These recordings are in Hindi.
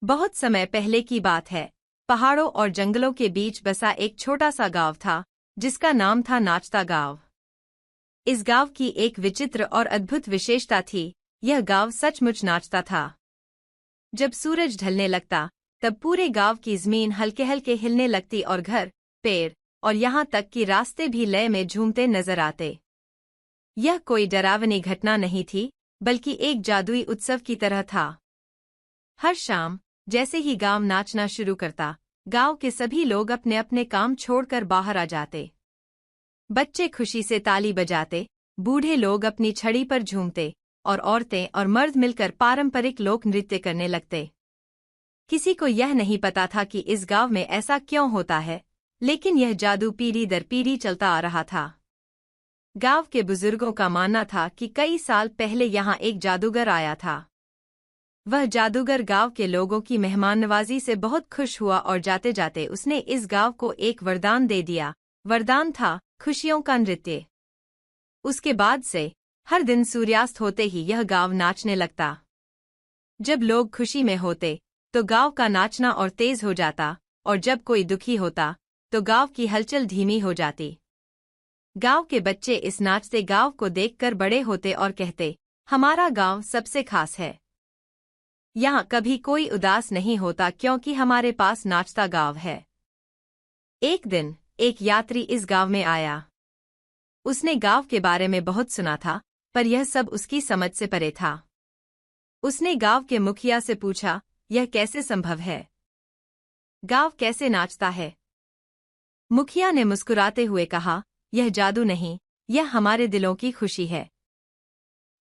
बहुत समय पहले की बात है। पहाड़ों और जंगलों के बीच बसा एक छोटा सा गांव था, जिसका नाम था नाचता गांव। इस गांव की एक विचित्र और अद्भुत विशेषता थी, यह गांव सचमुच नाचता था। जब सूरज ढलने लगता, तब पूरे गांव की जमीन हल्के हल्के हिलने लगती और घर, पेड़ और यहाँ तक कि रास्ते भी लय में झूमते नजर आते। यह कोई डरावनी घटना नहीं थी, बल्कि एक जादुई उत्सव की तरह था। हर शाम जैसे ही गांव नाचना शुरू करता, गांव के सभी लोग अपने अपने काम छोड़कर बाहर आ जाते। बच्चे खुशी से ताली बजाते, बूढ़े लोग अपनी छड़ी पर झूमते और औरतें और मर्द मिलकर पारंपरिक लोक नृत्य करने लगते। किसी को यह नहीं पता था कि इस गांव में ऐसा क्यों होता है, लेकिन यह जादू पीढ़ी दर पीढ़ी चलता आ रहा था। गांव के बुजुर्गों का मानना था कि कई साल पहले यहाँ एक जादूगर आया था। वह जादूगर गांव के लोगों की मेहमाननवाजी से बहुत खुश हुआ और जाते जाते उसने इस गांव को एक वरदान दे दिया। वरदान था खुशियों का नृत्य। उसके बाद से हर दिन सूर्यास्त होते ही यह गांव नाचने लगता। जब लोग खुशी में होते तो गांव का नाचना और तेज हो जाता, और जब कोई दुखी होता तो गांव की हलचल धीमी हो जाती। गांव के बच्चे इस नाचते गांव को देखकर बड़े होते और कहते, हमारा गांव सबसे खास है। यहाँ कभी कोई उदास नहीं होता क्योंकि हमारे पास नाचता गांव है। एक दिन एक यात्री इस गांव में आया। उसने गांव के बारे में बहुत सुना था, पर यह सब उसकी समझ से परे था। उसने गांव के मुखिया से पूछा, यह कैसे संभव है? गांव कैसे नाचता है? मुखिया ने मुस्कुराते हुए कहा, यह जादू नहीं, यह हमारे दिलों की खुशी है।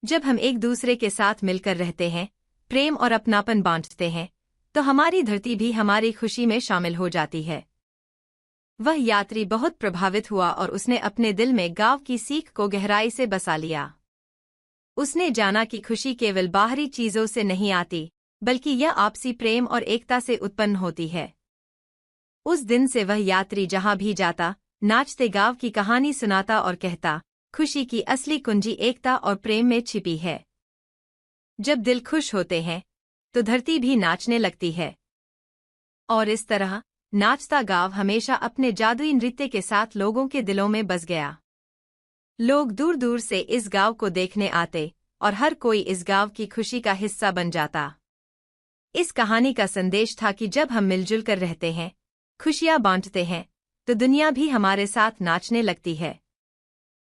जब हम एक दूसरे के साथ मिलकर रहते हैं, प्रेम और अपनापन बांटते हैं, तो हमारी धरती भी हमारी खुशी में शामिल हो जाती है। वह यात्री बहुत प्रभावित हुआ और उसने अपने दिल में गांव की सीख को गहराई से बसा लिया। उसने जाना कि खुशी केवल बाहरी चीजों से नहीं आती, बल्कि यह आपसी प्रेम और एकता से उत्पन्न होती है। उस दिन से वह यात्री जहां भी जाता, नाचते गांव की कहानी सुनाता और कहता, खुशी की असली कुंजी एकता और प्रेम में छिपी है। जब दिल खुश होते हैं, तो धरती भी नाचने लगती है। और इस तरह नाचता गांव हमेशा अपने जादुई नृत्य के साथ लोगों के दिलों में बस गया। लोग दूर दूर से इस गांव को देखने आते और हर कोई इस गांव की खुशी का हिस्सा बन जाता। इस कहानी का संदेश था कि जब हम मिलजुल कर रहते हैं, खुशियां बांटते हैं, तो दुनिया भी हमारे साथ नाचने लगती है।